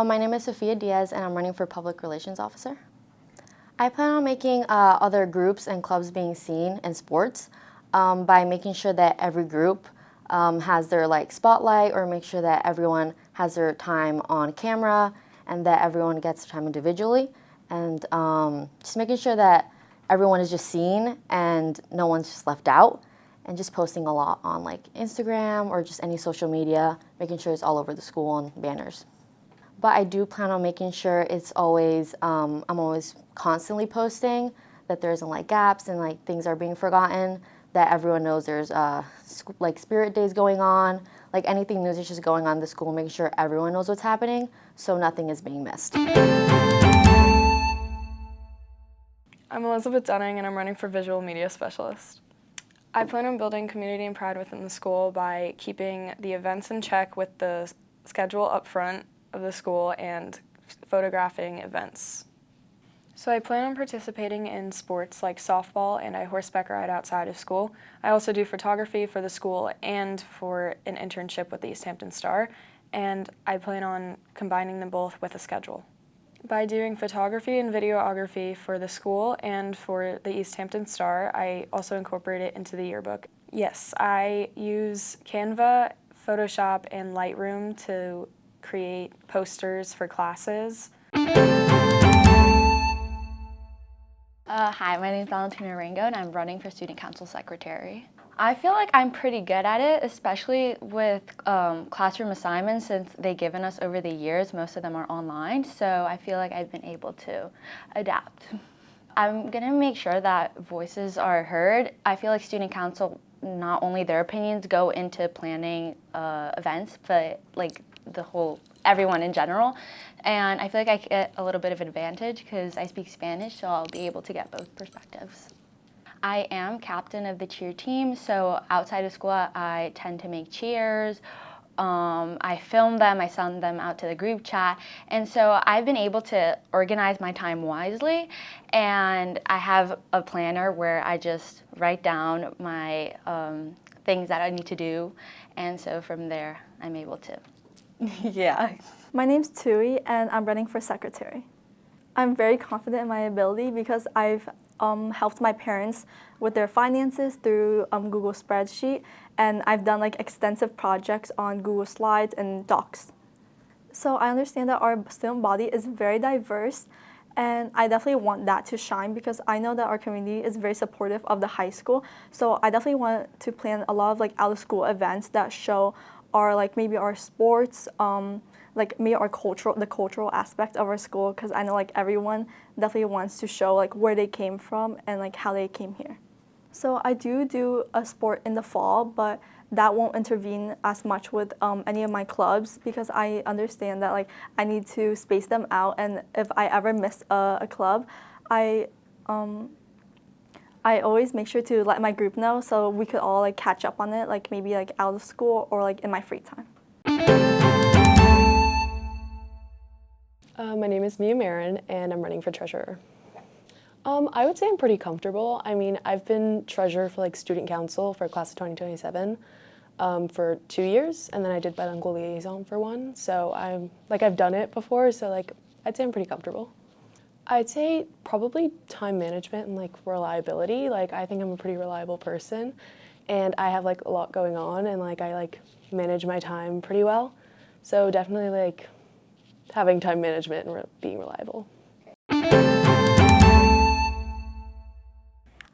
My name is Sophia Diaz, and I'm running for Public Relations Officer. I plan on making other groups and clubs being seen in sports by making sure that every group has their spotlight, or make sure that everyone has their time on camera and that everyone gets their time individually, and just making sure that everyone is just seen and no one's just left out, and just posting a lot on Instagram or just any social media, making sure it's all over the school on banners. But I do plan on making sure it's always, I'm always constantly posting, that there isn't gaps and things are being forgotten, that everyone knows there's spirit days going on, anything new that's just going on in the school, making sure everyone knows what's happening so nothing is being missed. I'm Elizabeth Dunning, and I'm running for Visual Media Specialist. I plan on building community and pride within the school by keeping the events in check with the schedule up front of the school and photographing events. So I plan on participating in sports like softball, and I horseback ride outside of school. I also do photography for the school and for an internship with the East Hampton Star, and I plan on combining them both with a schedule. By doing photography and videography for the school and for the East Hampton Star, I also incorporate it into the yearbook. Yes, I use Canva, Photoshop, and Lightroom to create posters for classes. Hi, my name is Valentina Rango, and I'm running for Student Council Secretary. I feel like I'm pretty good at it, especially with classroom assignments, since they've given us over the years. Most of them are online, so I feel like I've been able to adapt. I'm gonna make sure that voices are heard. I feel like Student Council, not only their opinions go into planning events, but everyone in general. And I feel like I get a little bit of advantage because I speak Spanish, so I'll be able to get both perspectives. I am captain of the cheer team, so outside of school I tend to make cheers. I film them, I send them out to the group chat, and so I've been able to organize my time wisely, and I have a planner where I just write down my things that I need to do, and so from there I'm able to. Yeah. My name's Tui, and I'm running for secretary. I'm very confident in my ability because I've helped my parents with their finances through Google Spreadsheet, and I've done extensive projects on Google Slides and Docs. So I understand that our student body is very diverse, and I definitely want that to shine because I know that our community is very supportive of the high school. So I definitely want to plan a lot of out-of-school events that show our maybe our sports, maybe our the cultural aspect of our school, because I know everyone definitely wants to show where they came from and how they came here. So I do a sport in the fall, but that won't intervene as much with any of my clubs because I understand that I need to space them out, and if I ever miss a club, I always make sure to let my group know so we could all catch up on it, maybe out of school or in my free time. My name is Mia Marin, and I'm running for treasurer. I would say I'm pretty comfortable. I mean, I've been treasurer for student council for class of 2027 for 2 years, and then I did bilingual liaison for 1. So I've done it before, so I'd say I'm pretty comfortable. I'd say probably time management and reliability. I think I'm a pretty reliable person, and I have a lot going on, and I manage my time pretty well. So definitely having time management and being reliable.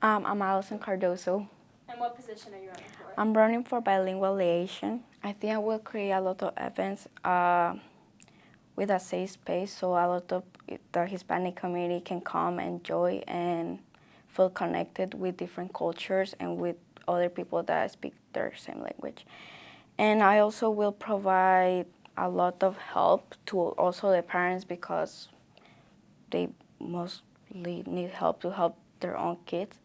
I'm Allison Cardoso. And what position are you running for? I'm running for bilingual liaison. I think I will create a lot of events with a safe space so a lot of the Hispanic community can come, enjoy, and feel connected with different cultures and with other people that speak their same language. And I also will provide a lot of help to also the parents because they mostly need help to help their own kids.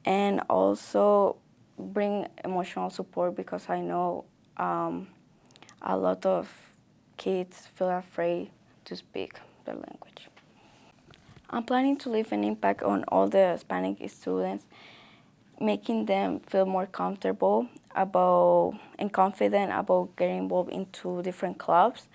And also bring emotional support because I know a lot of kids feel afraid to speak their language. I'm planning to leave an impact on all the Hispanic students, making them feel more comfortable about and confident about getting involved into different clubs,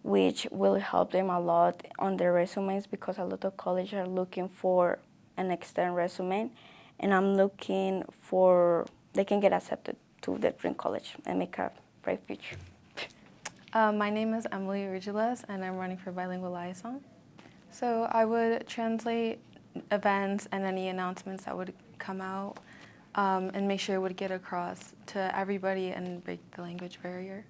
which will help them a lot on their resumes because a lot of colleges are looking for an external resume, and I'm looking for they can get accepted to their dream college and make a bright future. My name is Emily Origeles, and I'm running for Bilingual Liaison. So I would translate events and any announcements that would come out and make sure it would get across to everybody and break the language barrier.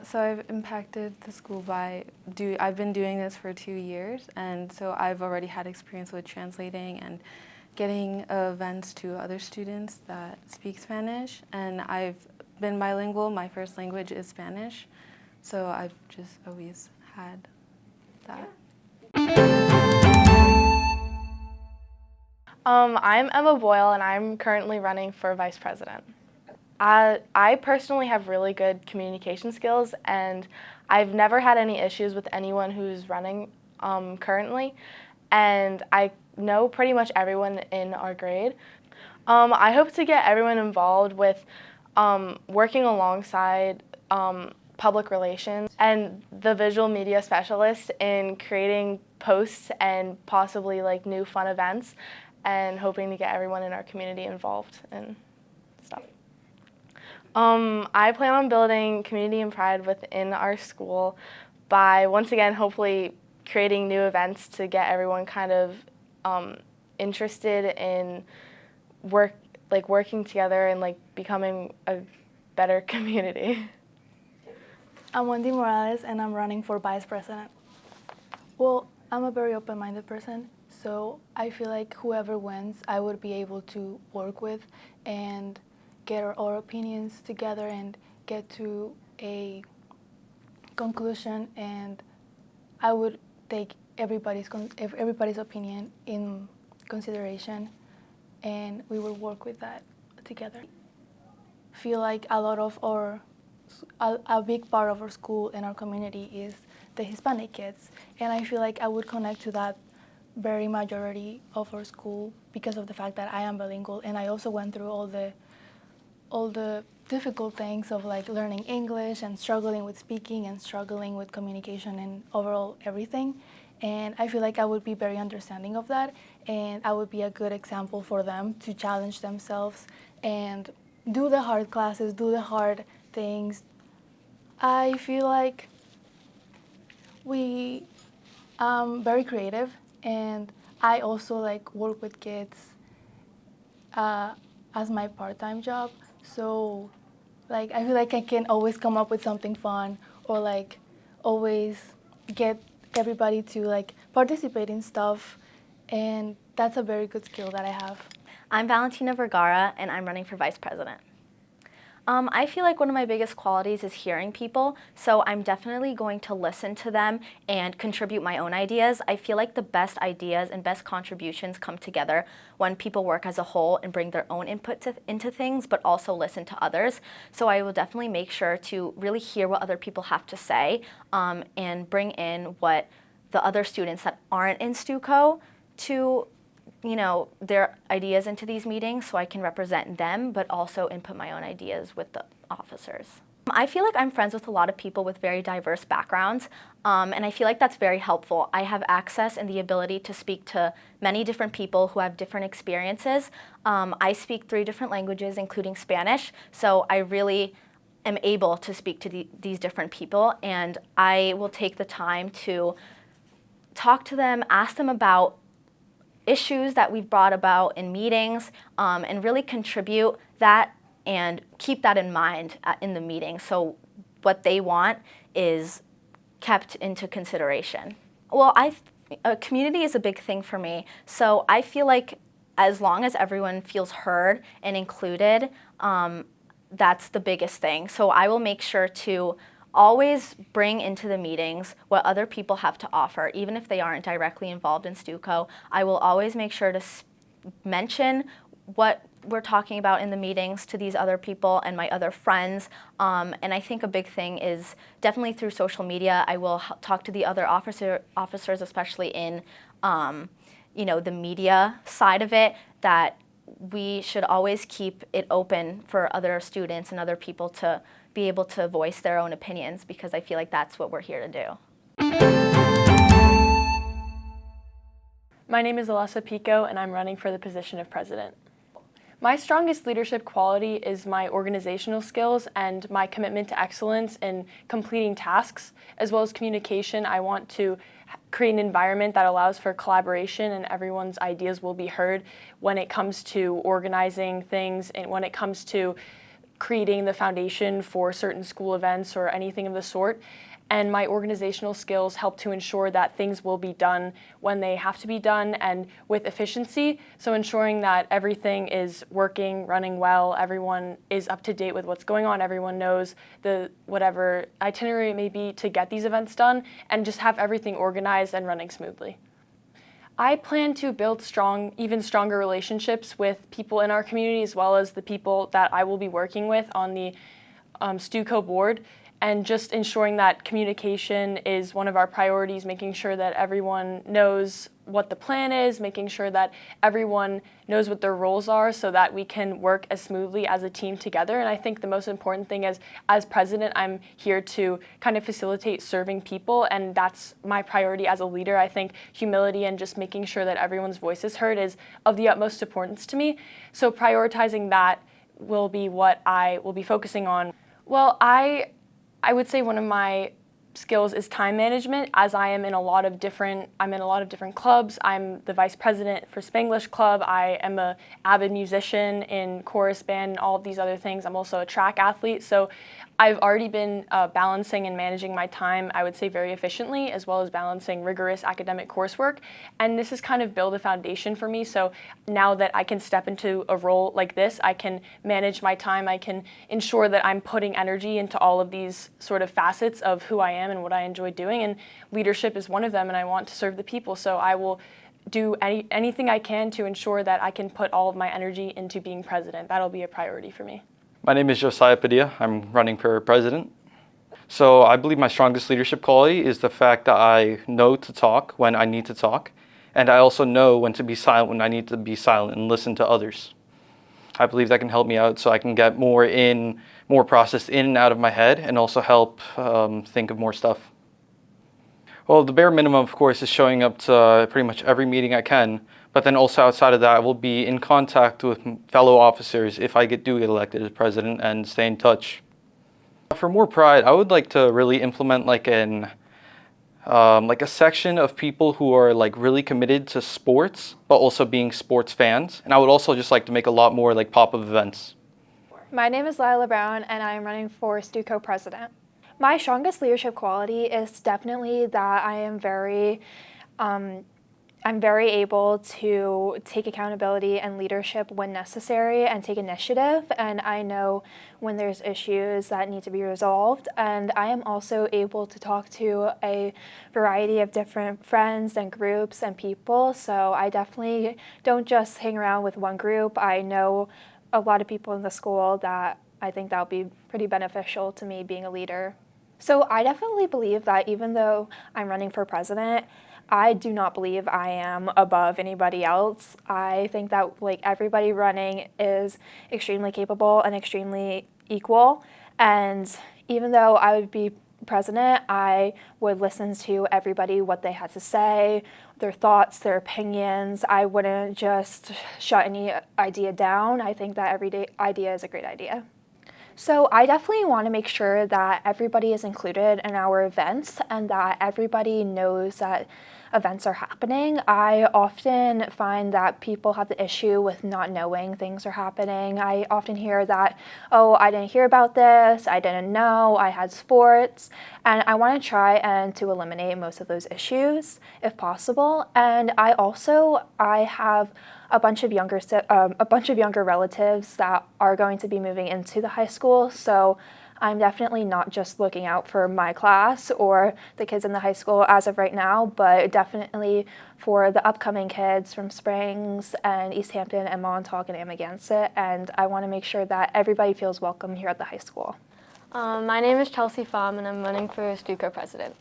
So I've impacted the school I've been doing this for 2 years, and so I've already had experience with translating and getting events to other students that speak Spanish, and I've been bilingual. My first language is Spanish, so I've just always had that. I'm Emma Boyle, and I'm currently running for vice president. I personally have really good communication skills, and I've never had any issues with anyone who's running currently, and I know pretty much everyone in our grade. I hope to get everyone involved with working alongside public relations and the visual media specialist in creating posts and possibly like new fun events, and hoping to get everyone in our community involved and stuff. I plan on building community and pride within our school by, once again, hopefully creating new events to get everyone kind of interested in working together and like becoming a better community. I'm Wendy Morales, and I'm running for vice president. Well, I'm a very open-minded person, so I feel like whoever wins, I would be able to work with and get our opinions together and get to a conclusion, and I would take everybody's opinion in consideration, and we will work with that together. Feel like a big part of our school and our community is the Hispanic kids, and I feel like I would connect to that very majority of our school because of the fact that I am bilingual, and I also went through all the difficult things of like learning English and struggling with speaking and struggling with communication and overall everything. And I feel like I would be very understanding of that, and I would be a good example for them to challenge themselves and do the hard classes, do the hard things. I feel like we very creative, and I also like work with kids as my part-time job. So like I feel like I can always come up with something fun, or like always get everybody to like participate in stuff, and that's a very good skill that I have. I'm Valentina Vergara, and I'm running for vice president. I feel like one of my biggest qualities is hearing people, so I'm definitely going to listen to them and contribute my own ideas. I feel like the best ideas and best contributions come together when people work as a whole and bring their own input into things, but also listen to others. So I will definitely make sure to really hear what other people have to say and bring in what the other students that aren't in STUCO to their ideas into these meetings so I can represent them, but also input my own ideas with the officers. I feel like I'm friends with a lot of people with very diverse backgrounds, and I feel like that's very helpful. I have access and the ability to speak to many different people who have different experiences. I speak 3 different languages, including Spanish, so I really am able to speak to these different people, and I will take the time to talk to them, ask them about issues that we've brought about in meetings, and really contribute that and keep that in mind in the meeting, so what they want is kept into consideration. Well, community is a big thing for me, so I feel like as long as everyone feels heard and included, that's the biggest thing. So I will make sure to always bring into the meetings what other people have to offer, even if they aren't directly involved in STUCO. I will always make sure to mention what we're talking about in the meetings to these other people and my other friends. And I think a big thing is definitely through social media. I will talk to the other officers, especially in the media side of it, that we should always keep it open for other students and other people to be able to voice their own opinions, because I feel like that's what we're here to do. My name is Alessa Pico, and I'm running for the position of president. My strongest leadership quality is my organizational skills and my commitment to excellence in completing tasks, as well as communication. I want to create an environment that allows for collaboration and everyone's ideas will be heard when it comes to organizing things and when it comes to creating the foundation for certain school events or anything of the sort. And my organizational skills help to ensure that things will be done when they have to be done and with efficiency. So ensuring that everything is working, running well, everyone is up to date with what's going on, everyone knows whatever itinerary it may be to get these events done, and just have everything organized and running smoothly. I plan to build even stronger relationships with people in our community, as well as the people that I will be working with on the STUCO board. And just ensuring that communication is one of our priorities, making sure that everyone knows what the plan is, making sure that everyone knows what their roles are so that we can work as smoothly as a team together. And I think the most important thing is, as president, I'm here to kind of facilitate serving people, and that's my priority as a leader. I think humility and just making sure that everyone's voice is heard is of the utmost importance to me. So prioritizing that will be what I will be focusing on. Well, I would say one of my skills is time management, as I'm in a lot of different clubs. I'm the vice president for Spanglish Club. I am an avid musician in chorus band and all of these other things. I'm also a track athlete. So I've already been balancing and managing my time, I would say, very efficiently, as well as balancing rigorous academic coursework. And this has kind of built a foundation for me. So now that I can step into a role like this, I can manage my time. I can ensure that I'm putting energy into all of these sort of facets of who I am and what I enjoy doing. And leadership is one of them, and I want to serve the people. So I will do anything I can to ensure that I can put all of my energy into being president. That'll be a priority for me. My name is Josiah Padilla. I'm running for president. So I believe my strongest leadership quality is the fact that I know to talk when I need to talk, and I also know when to be silent when I need to be silent and listen to others. I believe that can help me out so I can get more processed in and out of my head, and also help think of more stuff. Well, the bare minimum, of course, is showing up to pretty much every meeting I can, but then also outside of that, I will be in contact with fellow officers if I do get elected as president, and stay in touch. For more pride, I would like to really implement like a section of people who are like really committed to sports, but also being sports fans. And I would also just like to make a lot more like pop-up events. My name is Lila Brown, and I am running for STUCO president. My strongest leadership quality is definitely that I am very able to take accountability and leadership when necessary and take initiative, and I know when there's issues that need to be resolved, and I am also able to talk to a variety of different friends and groups and people, so I definitely don't just hang around with one group. I know a lot of people in the school that I think that would be pretty beneficial to me being a leader. So I definitely believe that even though I'm running for president, I do not believe I am above anybody else. I think that like everybody running is extremely capable and extremely equal. And even though I would be president, I would listen to everybody, what they had to say, their thoughts, their opinions. I wouldn't just shut any idea down. I think that every idea is a great idea. So I definitely want to make sure that everybody is included in our events and that everybody knows that events are happening. I often find that people have the issue with not knowing things are happening. I often hear that, oh, I didn't hear about this, I didn't know, I had sports, and I want to try and to eliminate most of those issues if possible. And I have a bunch of younger relatives that are going to be moving into the high school, so I'm definitely not just looking out for my class or the kids in the high school as of right now, but definitely for the upcoming kids from Springs and East Hampton and Montauk and Amagansett, and I want to make sure that everybody feels welcome here at the high school. My name is Chelsea Pham, and I'm running for STUCO president.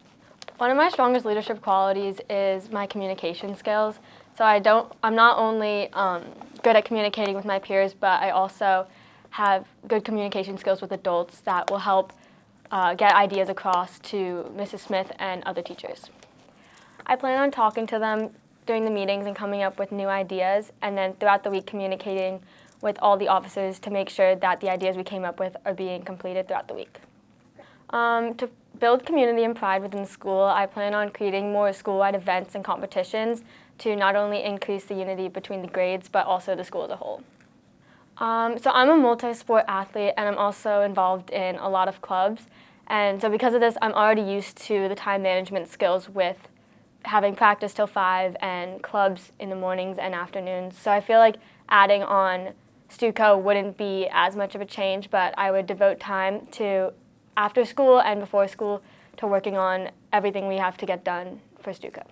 One of my strongest leadership qualities is my communication skills. So I'm not only good at communicating with my peers, but I also have good communication skills with adults that will help get ideas across to Mrs. Smith and other teachers. I plan on talking to them during the meetings and coming up with new ideas, and then throughout the week communicating with all the officers to make sure that the ideas we came up with are being completed throughout the week. To build community and pride within the school, I plan on creating more school-wide events and competitions to not only increase the unity between the grades, but also the school as a whole. So I'm a multi-sport athlete, and I'm also involved in a lot of clubs. And so because of this, I'm already used to the time management skills with having practice till 5 and clubs in the mornings and afternoons. So I feel like adding on STUCO wouldn't be as much of a change, but I would devote time to after school and before school to working on everything we have to get done for STUCO.